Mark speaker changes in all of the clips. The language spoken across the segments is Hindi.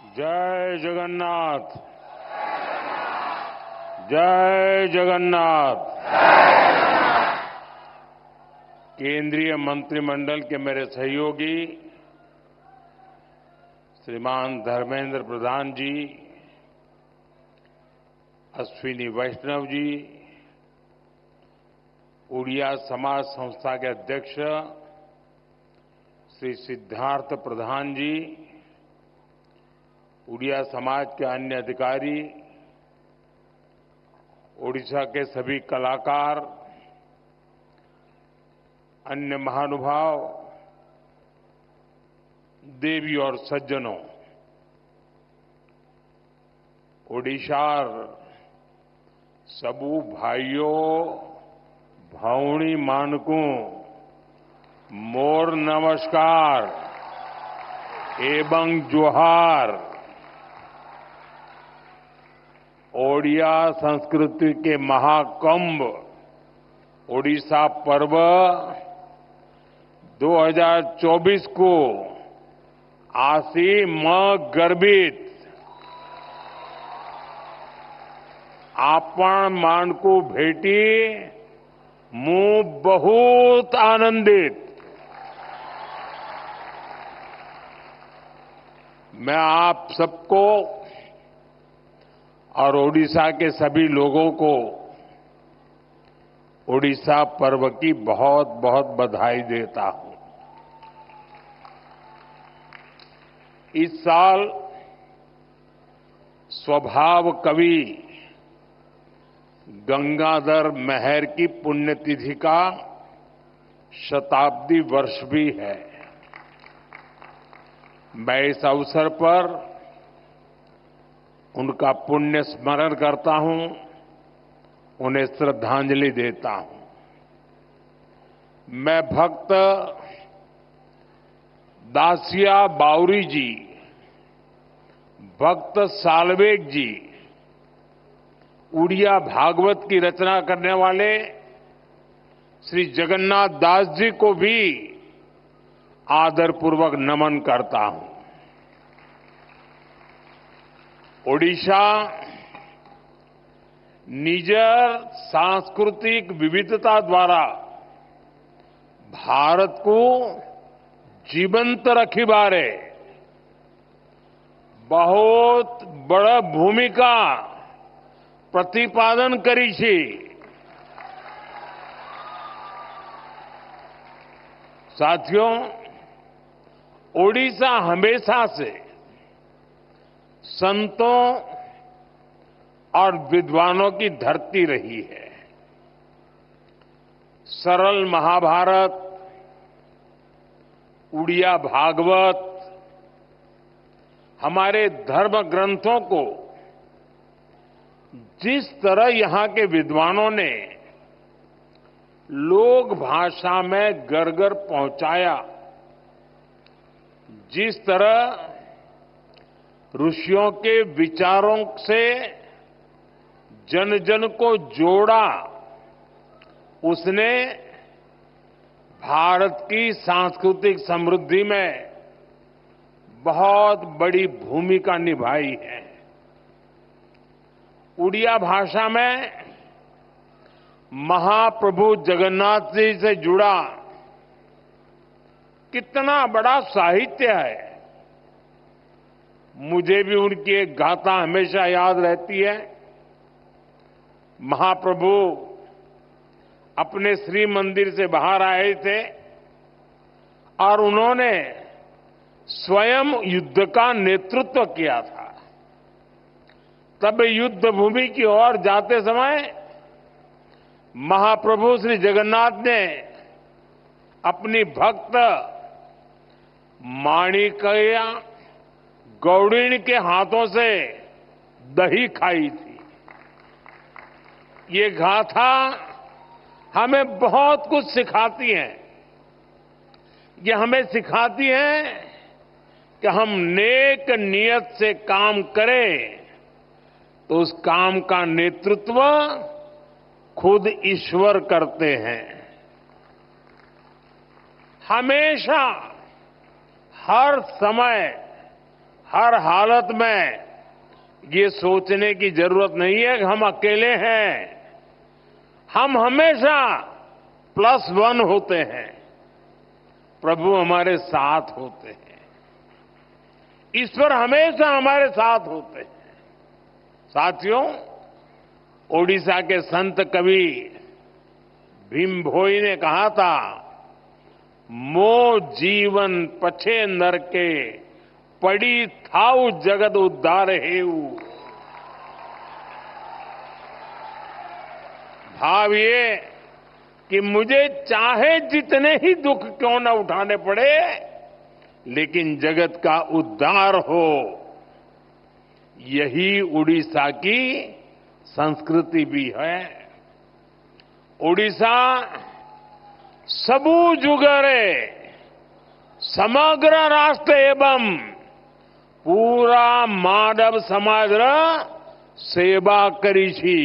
Speaker 1: जय जगन्नाथ। जय जगन्नाथ। केंद्रीय मंत्रिमंडल के मेरे सहयोगी श्रीमान धर्मेंद्र प्रधान जी, अश्विनी वैष्णव जी, उड़िया समाज संस्था के अध्यक्ष श्री सिद्धार्थ प्रधान जी, उड़िया समाज के अन्य अधिकारी, ओडिशा के सभी कलाकार, अन्य महानुभाव, देवी और सज्जनों, ओडिशार सबू भाइयों भावनी मानकू मोर नमस्कार एवं जोहार। ओडिया संस्कृति के महाकुंभ ओडिशा पर्व 2024 को आसी म गर्भित आपण मानकू भेटी मु बहुत आनंदित। मैं आप सबको और ओडिशा के सभी लोगों को ओडिशा पर्व की बहुत बहुत बधाई देता हूं। इस साल स्वभाव कवि गंगाधर मेहर की पुण्यतिथि का शताब्दी वर्ष भी है। मैं इस अवसर पर उनका पुण्य स्मरण करता हूं, उन्हें श्रद्धांजलि देता हूं। मैं भक्त दासिया बावरी जी, भक्त सालवेग जी, उड़िया भागवत की रचना करने वाले श्री जगन्नाथ दास जी को भी आदरपूर्वक नमन करता हूं। ओडिशा निजर सांस्कृतिक विविधता द्वारा भारत को जीवंत रखी बारे बहुत बड़ा भूमिका प्रतिपादन करी छी। साथियों, ओडिशा हमेशा से संतों और विद्वानों की धरती रही है। सरल महाभारत, उड़िया भागवत हमारे धर्म ग्रंथों को जिस तरह यहां के विद्वानों ने लोक भाषा में घर घर पहुंचाया, जिस तरह ऋषियों के विचारों से जन जन को जोड़ा, उसने भारत की सांस्कृतिक समृद्धि में बहुत बड़ी भूमिका निभाई है। उड़िया भाषा में महाप्रभु जगन्नाथ जी से जुड़ा कितना बड़ा साहित्य है। मुझे भी उनकी एक गाथा हमेशा याद रहती है। महाप्रभु अपने श्री मंदिर से बाहर आए थे और उन्होंने स्वयं युद्ध का नेतृत्व किया था। तब युद्ध भूमि की ओर जाते समय महाप्रभु श्री जगन्नाथ ने अपनी भक्त माणिकया गौड़िन के हाथों से दही खाई थी। ये गाथा हमें बहुत कुछ सिखाती है। ये हमें सिखाती है कि हम नेक नियत से काम करें तो उस काम का नेतृत्व खुद ईश्वर करते हैं। हमेशा, हर समय, हर हालत में ये सोचने की जरूरत नहीं है कि हम अकेले हैं। हम हमेशा +1 होते हैं। प्रभु हमारे साथ होते हैं। ईश्वर हमेशा हमारे साथ होते हैं। साथियों, ओडिशा के संत कवि भीम भोई ने कहा था, मो जीवन पछे नरके पड़ी थाउ जगत उद्धार हेऊ। भाव ये कि मुझे चाहे जितने ही दुख क्यों न उठाने पड़े, लेकिन जगत का उद्धार हो, यही उड़ीसा की संस्कृति भी है। ओडिशा सबू जुगरे समग्र राष्ट्र एवं पूरा मानव समाज सेवा करी छी।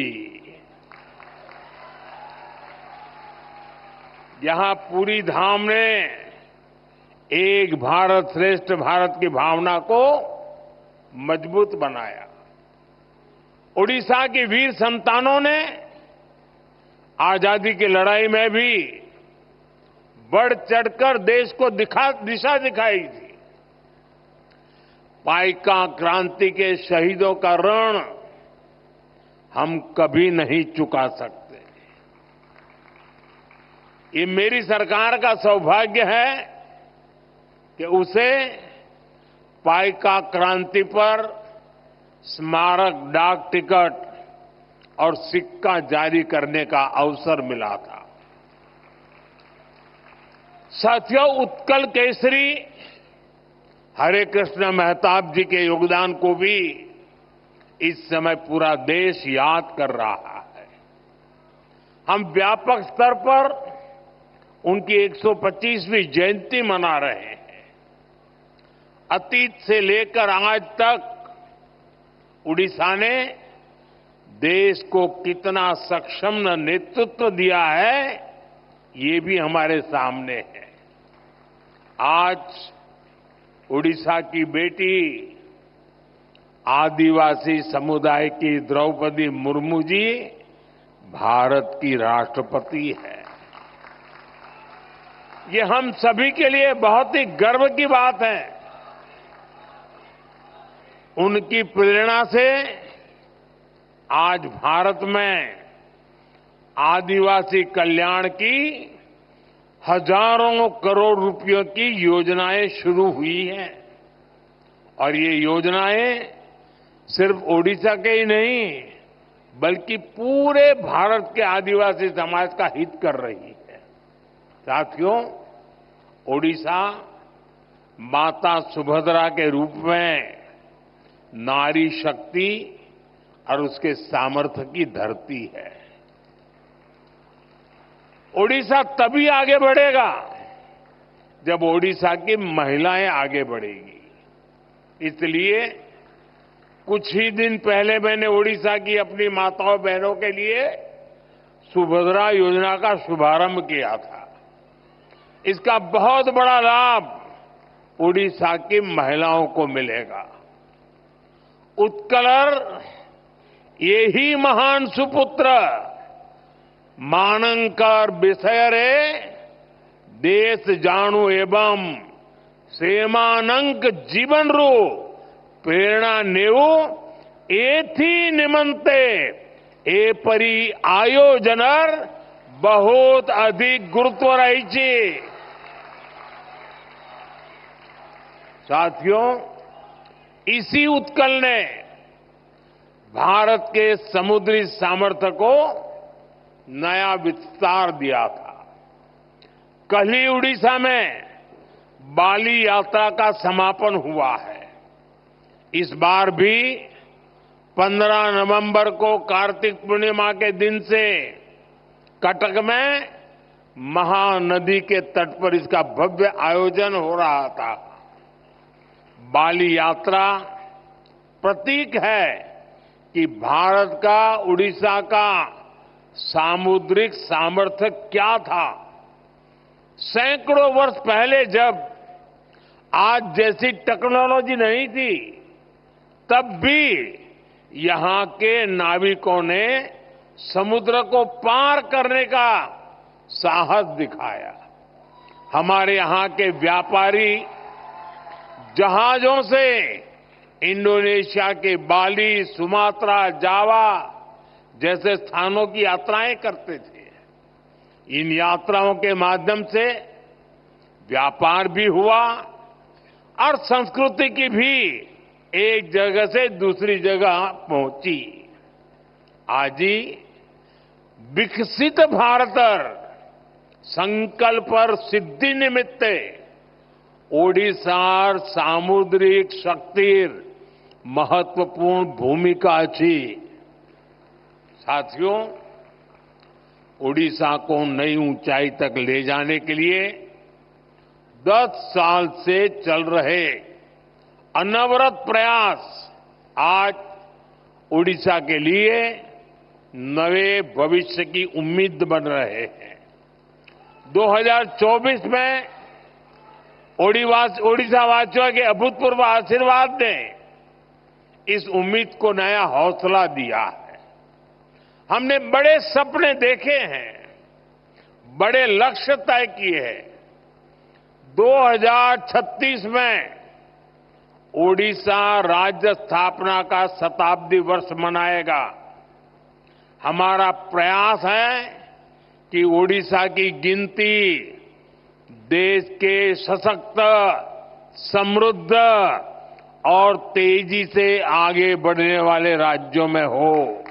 Speaker 1: यहां पूरी धाम ने एक भारत श्रेष्ठ भारत की भावना को मजबूत बनाया। ओडिशा की वीर संतानों ने आजादी की लड़ाई में भी बढ़ चढ़कर देश को दिशा दिखाई थी। पाइका क्रांति के शहीदों का ऋण हम कभी नहीं चुका सकते। ये मेरी सरकार का सौभाग्य है कि उसे पाइका क्रांति पर स्मारक डाक टिकट और सिक्का जारी करने का अवसर मिला था। साथियों, उत्कल केसरी हरे कृष्ण मेहताब जी के योगदान को भी इस समय पूरा देश याद कर रहा है। हम व्यापक स्तर पर उनकी 125वीं जयंती मना रहे हैं। अतीत से लेकर आज तक उड़ीसा ने देश को कितना सक्षम नेतृत्व दिया है, ये भी हमारे सामने है। आज उड़ीसा की बेटी आदिवासी समुदाय की द्रौपदी मुर्मू जी भारत की राष्ट्रपति है। ये हम सभी के लिए बहुत ही गर्व की बात है। उनकी प्रेरणा से आज भारत में आदिवासी कल्याण की हजारों करोड़ रुपयों की योजनाएं शुरू हुई हैं। और ये योजनाएं सिर्फ ओडिशा के ही नहीं, बल्कि पूरे भारत के आदिवासी समाज का हित कर रही है। साथियों, ओडिशा माता सुभद्रा के रूप में नारी शक्ति और उसके सामर्थ्य की धरती है। ओडिशा तभी आगे बढ़ेगा जब ओडिशा की महिलाएं आगे बढ़ेगी। इसलिए कुछ ही दिन पहले मैंने ओडिशा की अपनी माताओं बहनों के लिए सुभद्रा योजना का शुभारंभ किया था। इसका बहुत बड़ा लाभ ओडिशा की महिलाओं को मिलेगा। उत्कलर यही महान सुपुत्र मानंकर विषयरे देश जाणु एवं सेमानंक जीवन रू प्रेरणा नेऊ एथी निमंते ए परी आयोजनर बहुत अधिक गुरुत्व रही छी। साथियों, इसी उत्कल ने भारत के समुद्री सामर्थ्य को नया विस्तार दिया था। कल ही उड़ीसा में बाली यात्रा का समापन हुआ है। इस बार भी 15 नवंबर को कार्तिक पूर्णिमा के दिन से कटक में महानदी के तट पर इसका भव्य आयोजन हो रहा था। बाली यात्रा प्रतीक है कि भारत का उड़ीसा का सामुद्रिक सामर्थ्य क्या था। सैकड़ों वर्ष पहले जब आज जैसी टेक्नोलॉजी नहीं थी, तब भी यहां के नाविकों ने समुद्र को पार करने का साहस दिखाया। हमारे यहां के व्यापारी जहाजों से इंडोनेशिया के बाली, सुमात्रा, जावा जैसे स्थानों की यात्राएं करते थे। इन यात्राओं के माध्यम से व्यापार भी हुआ और संस्कृति की भी एक जगह से दूसरी जगह पहुंची। आज ही विकसित भारतर संकल्पर सिद्धि निमित्ते ओडिशार सामुद्रिक शक्तिर महत्वपूर्ण भूमिका अच्छी। साथियों, ओडिशा को नई ऊंचाई तक ले जाने के लिए 10 साल से चल रहे अनवरत प्रयास आज ओडिशा के लिए नए भविष्य की उम्मीद बन रहे हैं। 2024 में ओडिशा वासियों के अभूतपूर्व आशीर्वाद ने इस उम्मीद को नया हौसला दिया है। हमने बड़े सपने देखे हैं, बड़े लक्ष्य तय किए हैं। 2036 में ओडिशा राज्य स्थापना का शताब्दी वर्ष मनाएगा। हमारा प्रयास है कि ओडिशा की गिनती देश के सशक्त, समृद्ध और तेजी से आगे बढ़ने वाले राज्यों में हो।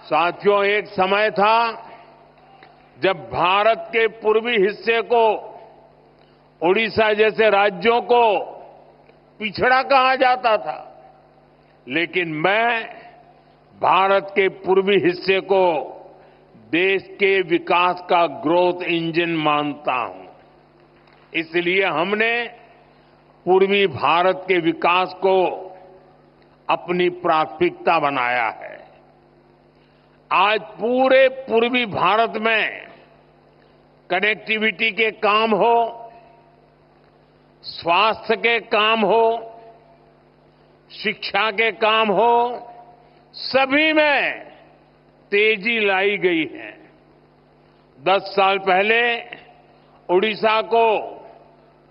Speaker 1: साथियों, एक समय था जब भारत के पूर्वी हिस्से को, ओडिशा जैसे राज्यों को पिछड़ा कहा जाता था, लेकिन मैं भारत के पूर्वी हिस्से को देश के विकास का ग्रोथ इंजन मानता हूं। इसलिए हमने पूर्वी भारत के विकास को अपनी प्राथमिकता बनाया है। आज पूरे पूर्वी भारत में कनेक्टिविटी के काम हो, स्वास्थ्य के काम हो, शिक्षा के काम हो, सभी में तेजी लाई गई है। 10 साल पहले ओडिशा को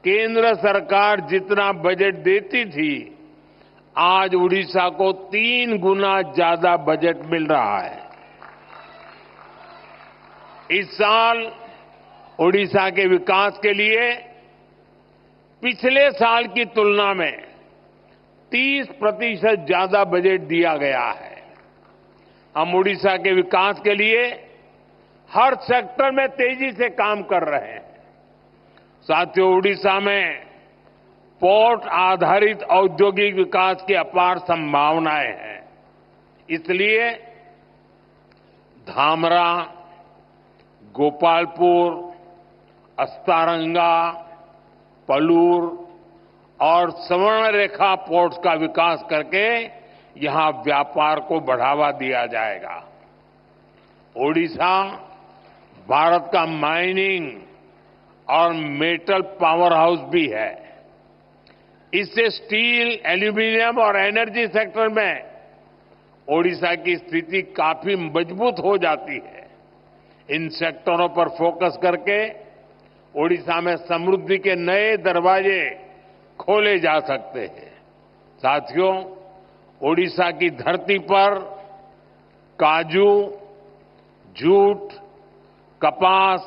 Speaker 1: केंद्र सरकार जितना बजट देती थी, आज ओडिशा को 3 गुना ज्यादा बजट मिल रहा है। इस साल ओडिशा के विकास के लिए पिछले साल की तुलना में 30% ज्यादा बजट दिया गया है। हम ओडिशा के विकास के लिए हर सेक्टर में तेजी से काम कर रहे हैं। साथियों, ओडिशा में पोर्ट आधारित औद्योगिक विकास की अपार संभावनाएं हैं। इसलिए धामरा, गोपालपुर, अस्तारंगा, पलूर और स्वर्णरेखा पोर्ट्स का विकास करके यहां व्यापार को बढ़ावा दिया जाएगा। ओडिशा भारत का माइनिंग और मेटल पावर हाउस भी है। इससे स्टील, एल्यूमीनियम और एनर्जी सेक्टर में ओडिशा की स्थिति काफी मजबूत हो जाती है। इन सेक्टरों पर फोकस करके ओडिशा में समृद्धि के नए दरवाजे खोले जा सकते हैं। साथियों, ओडिशा की धरती पर काजू, जूट, कपास,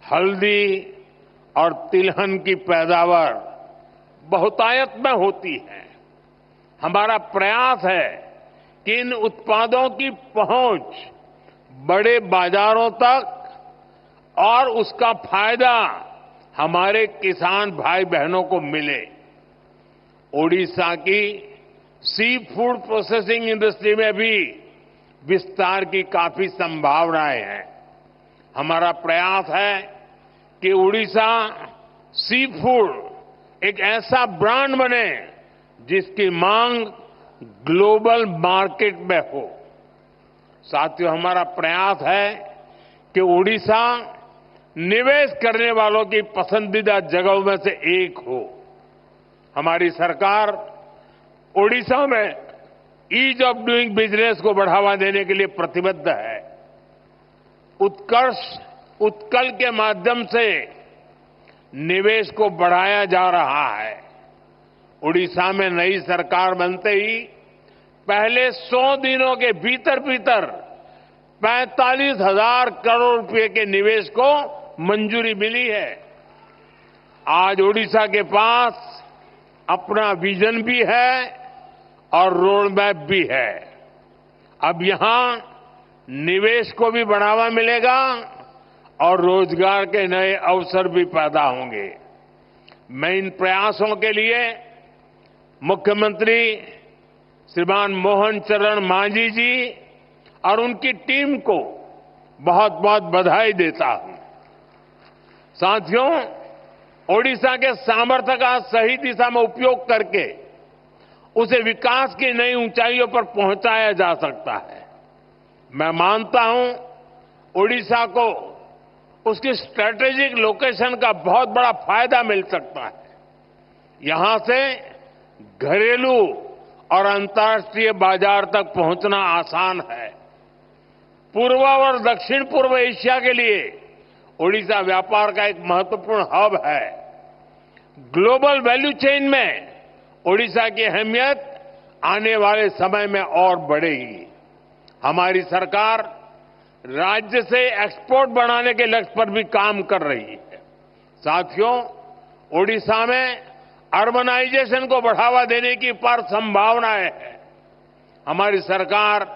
Speaker 1: हल्दी और तिलहन की पैदावार बहुतायत में होती है। हमारा प्रयास है कि इन उत्पादों की पहुंच बड़े बाजारों तक और उसका फायदा हमारे किसान भाई बहनों को मिले। ओडिशा की सी फूड प्रोसेसिंग इंडस्ट्री में भी विस्तार की काफी संभावनाएं हैं। हमारा प्रयास है कि ओडिशा सी फूड एक ऐसा ब्रांड बने जिसकी मांग ग्लोबल मार्केट में हो। साथियों, हमारा प्रयास है कि ओडिशा निवेश करने वालों की पसंदीदा जगहों में से एक हो। हमारी सरकार ओडिशा में ईज ऑफ डूइंग बिजनेस को बढ़ावा देने के लिए प्रतिबद्ध है। उत्कल के माध्यम से निवेश को बढ़ाया जा रहा है। ओडिशा में नई सरकार बनते ही पहले 100 दिनों के भीतर 45,000 करोड़ रुपए के निवेश को मंजूरी मिली है। आज ओडिशा के पास अपना विजन भी है और रोड मैप भी है। अब यहां निवेश को भी बढ़ावा मिलेगा और रोजगार के नए अवसर भी पैदा होंगे। मैं इन प्रयासों के लिए मुख्यमंत्री श्रीमान मोहन चरण मांझी जी और उनकी टीम को बहुत बहुत बधाई देता हूं। साथियों, ओडिशा के सामर्थ्य का सही दिशा में उपयोग करके उसे विकास की नई ऊंचाइयों पर पहुंचाया जा सकता है। मैं मानता हूं ओडिशा को उसकी स्ट्रेटेजिक लोकेशन का बहुत बड़ा फायदा मिल सकता है। यहां से घरेलू और अंतर्राष्ट्रीय बाजार तक पहुंचना आसान है। पूर्व और दक्षिण पूर्व एशिया के लिए ओडिशा व्यापार का एक महत्वपूर्ण हब है। ग्लोबल वैल्यू चेन में ओडिशा की अहमियत आने वाले समय में और बढ़ेगी। हमारी सरकार राज्य से एक्सपोर्ट बढ़ाने के लक्ष्य पर भी काम कर रही है। साथियों, ओडिशा में अर्बनाइजेशन को बढ़ावा देने की अपार संभावनाएं हैं। हमारी सरकार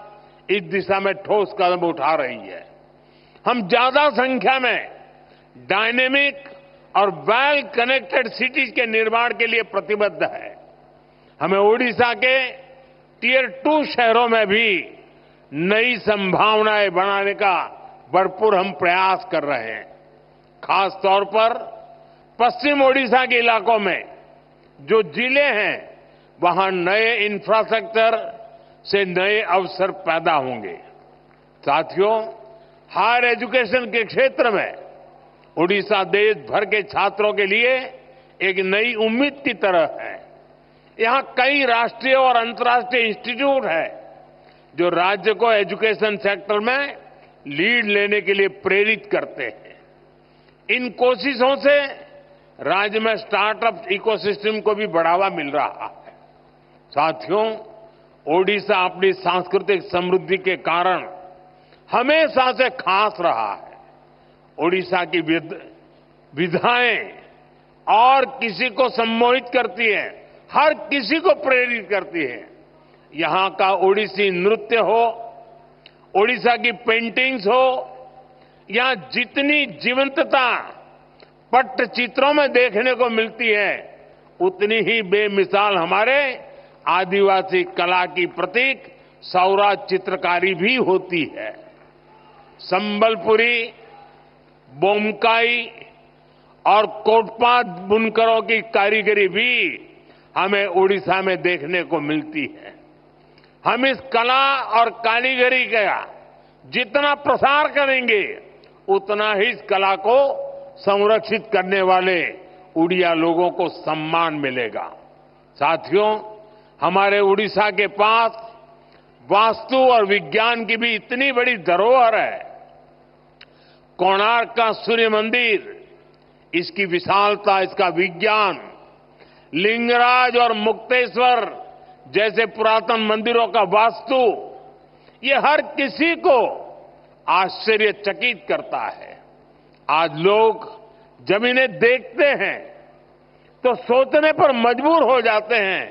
Speaker 1: इस दिशा में ठोस कदम उठा रही है। हम ज्यादा संख्या में डायनेमिक और वेल कनेक्टेड सिटीज के निर्माण के लिए प्रतिबद्ध है। हमें ओडिशा के टियर 2 शहरों में भी नई संभावनाएं बनाने का भरपूर हम प्रयास कर रहे हैं। खास तौर पर पश्चिम ओडिशा के इलाकों में जो जिले हैं, वहां नए इंफ्रास्ट्रक्चर से नए अवसर पैदा होंगे। साथियों, हायर एजुकेशन के क्षेत्र में ओडिशा देश भर के छात्रों के लिए एक नई उम्मीद की तरह है। यहां कई राष्ट्रीय और अंतर्राष्ट्रीय इंस्टीट्यूट हैं जो राज्य को एजुकेशन सेक्टर में लीड लेने के लिए प्रेरित करते हैं। इन कोशिशों से राज्य में स्टार्टअप इकोसिस्टम को भी बढ़ावा मिल रहा है। साथियों, ओडिशा अपनी सांस्कृतिक समृद्धि के कारण हमेशा से खास रहा है। ओडिशा की विधाएं और किसी को सम्मोहित करती है, हर किसी को प्रेरित करती है। यहां का ओडिसी नृत्य हो, ओडिशा की पेंटिंग्स हो, यहां जितनी जीवंतता पट्टचित्रों में देखने को मिलती है, उतनी ही बेमिसाल हमारे आदिवासी कला की प्रतीक सौराज चित्रकारी भी होती है। संबलपुरी, बोमकाई और कोटपात बुनकरों की कारीगरी भी हमें ओडिशा में देखने को मिलती है। हम इस कला और कारीगरी का जितना प्रसार करेंगे, उतना ही इस कला को संरक्षित करने वाले उड़िया लोगों को सम्मान मिलेगा। साथियों, हमारे ओडिशा के पास वास्तु और विज्ञान की भी इतनी बड़ी धरोहर है। कोणार्क का सूर्य मंदिर, इसकी विशालता, इसका विज्ञान, लिंगराज और मुक्तेश्वर जैसे पुरातन मंदिरों का वास्तु, ये हर किसी को आश्चर्यचकित करता है। आज लोग जब इन्हें देखते हैं तो सोचने पर मजबूर हो जाते हैं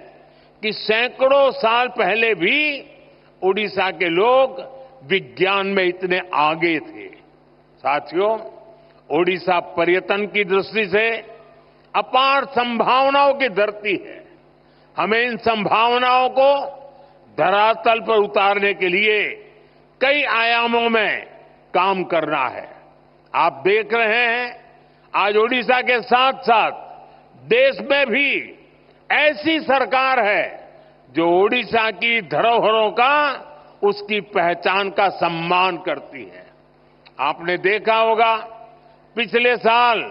Speaker 1: कि सैकड़ों साल पहले भी ओडिशा के लोग विज्ञान में इतने आगे थे। साथियों, ओडिशा पर्यटन की दृष्टि से अपार संभावनाओं की धरती है। हमें इन संभावनाओं को धरातल पर उतारने के लिए कई आयामों में काम करना है। आप देख रहे हैं, आज ओडिशा के साथ साथ देश में भी ऐसी सरकार है जो ओडिशा की धरोहरों का, उसकी पहचान का सम्मान करती है। आपने देखा होगा, पिछले साल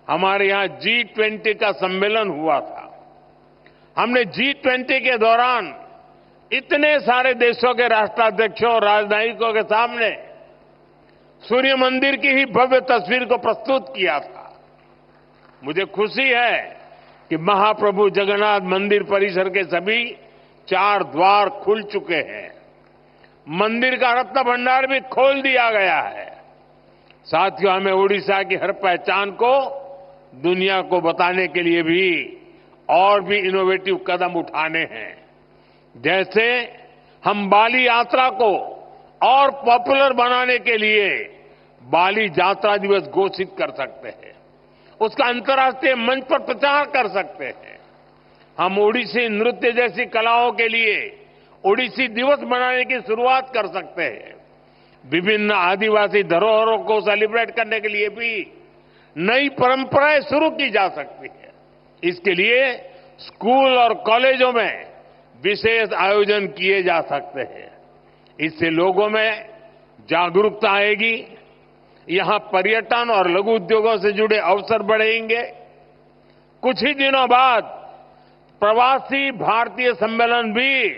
Speaker 1: हमारे यहां G20 का सम्मेलन हुआ था। हमने G20 के दौरान इतने सारे देशों के राष्ट्राध्यक्षों और राजनयिकों के सामने सूर्य मंदिर की ही भव्य तस्वीर को प्रस्तुत किया था। मुझे खुशी है कि महाप्रभु जगन्नाथ मंदिर परिसर के सभी 4 द्वार खुल चुके हैं। मंदिर का रत्न भंडार भी खोल दिया गया है। साथियों, हमें ओडिशा की हर पहचान को दुनिया को बताने के लिए भी और भी इनोवेटिव कदम उठाने हैं। जैसे हम बाली यात्रा को और पॉपुलर बनाने के लिए बाली यात्रा दिवस घोषित कर सकते हैं, उसका अंतर्राष्ट्रीय मंच पर प्रचार कर सकते हैं। हम ओडिसी नृत्य जैसी कलाओं के लिए ओडिसी दिवस मनाने की शुरुआत कर सकते हैं। विभिन्न आदिवासी धरोहरों को सेलिब्रेट करने के लिए भी नई परंपराएं शुरू की जा सकती है। इसके लिए स्कूल और कॉलेजों में विशेष आयोजन किए जा सकते हैं। इससे लोगों में जागरूकता आएगी, यहां पर्यटन और लघु उद्योगों से जुड़े अवसर बढ़ेंगे। कुछ ही दिनों बाद प्रवासी भारतीय सम्मेलन भी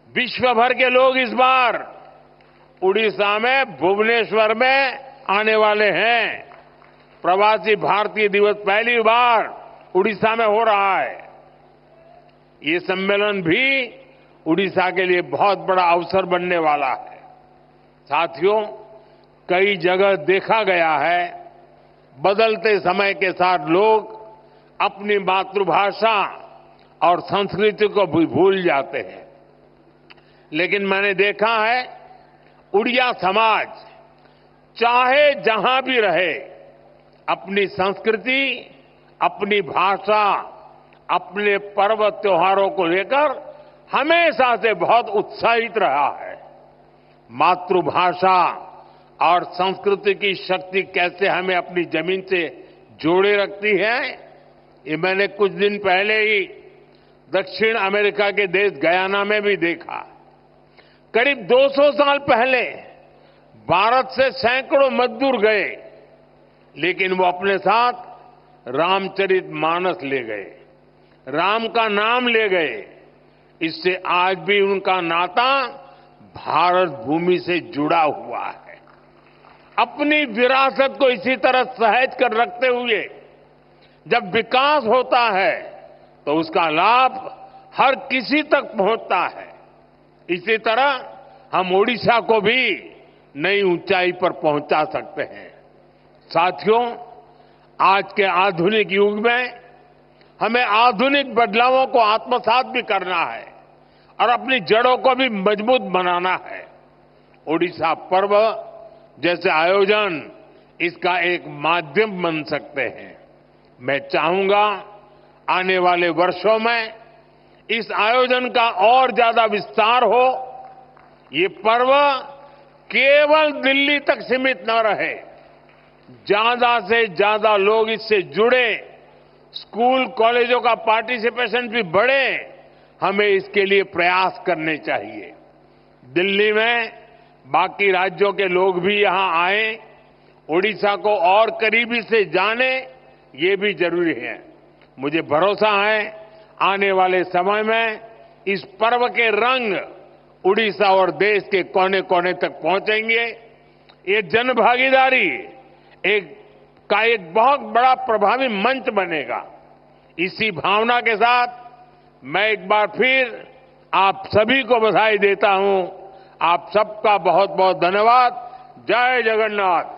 Speaker 1: विश्व भर के लोग इस बार उड़ीसा में भुवनेश्वर में आने वाले हैं। प्रवासी भारतीय दिवस पहली बार उड़ीसा में हो रहा है। ये सम्मेलन भी उड़ीसा के लिए बहुत बड़ा अवसर बनने वाला है। साथियों, कई जगह देखा गया है बदलते समय के साथ लोग अपनी मातृभाषा और संस्कृति को भी भूल जाते हैं, लेकिन मैंने देखा है उड़िया समाज चाहे जहां भी रहे अपनी संस्कृति, अपनी भाषा, अपने पर्व त्योहारों को लेकर हमेशा से बहुत उत्साहित रहा है। मातृभाषा और संस्कृति की शक्ति कैसे हमें अपनी जमीन से जोड़े रखती है, ये मैंने कुछ दिन पहले ही दक्षिण अमेरिका के देश गयाना में भी देखा। करीब 200 साल पहले भारत से सैकड़ों मजदूर गए, लेकिन वो अपने साथ रामचरितमानस ले गए, राम का नाम ले गए। इससे आज भी उनका नाता भारत भूमि से जुड़ा हुआ है। अपनी विरासत को इसी तरह सहज कर रखते हुए जब विकास होता है तो उसका लाभ हर किसी तक पहुंचता है। इसी तरह हम ओडिशा को भी नई ऊंचाई पर पहुंचा सकते हैं। साथियों, आज के आधुनिक युग में हमें आधुनिक बदलावों को आत्मसात भी करना है और अपनी जड़ों को भी मजबूत बनाना है। ओडिशा पर्व जैसे आयोजन इसका एक माध्यम बन सकते हैं। मैं चाहूंगा आने वाले वर्षों में इस आयोजन का और ज्यादा विस्तार हो। ये पर्व केवल दिल्ली तक सीमित न रहे, ज्यादा से ज्यादा लोग इससे जुड़े, स्कूल कॉलेजों का पार्टिसिपेशन भी बढ़े। हमें इसके लिए प्रयास करने चाहिए। दिल्ली में बाकी राज्यों के लोग भी यहां आए, ओडिशा को और करीबी से जाने, ये भी जरूरी है। मुझे भरोसा है आने वाले समय में इस पर्व के रंग उड़ीसा और देश के कोने कोने तक पहुंचेंगे। ये जनभागीदारी का एक बहुत बड़ा प्रभावी मंच बनेगा। इसी भावना के साथ मैं एक बार फिर आप सभी को बधाई देता हूं। आप सबका बहुत बहुत धन्यवाद। जय जगन्नाथ।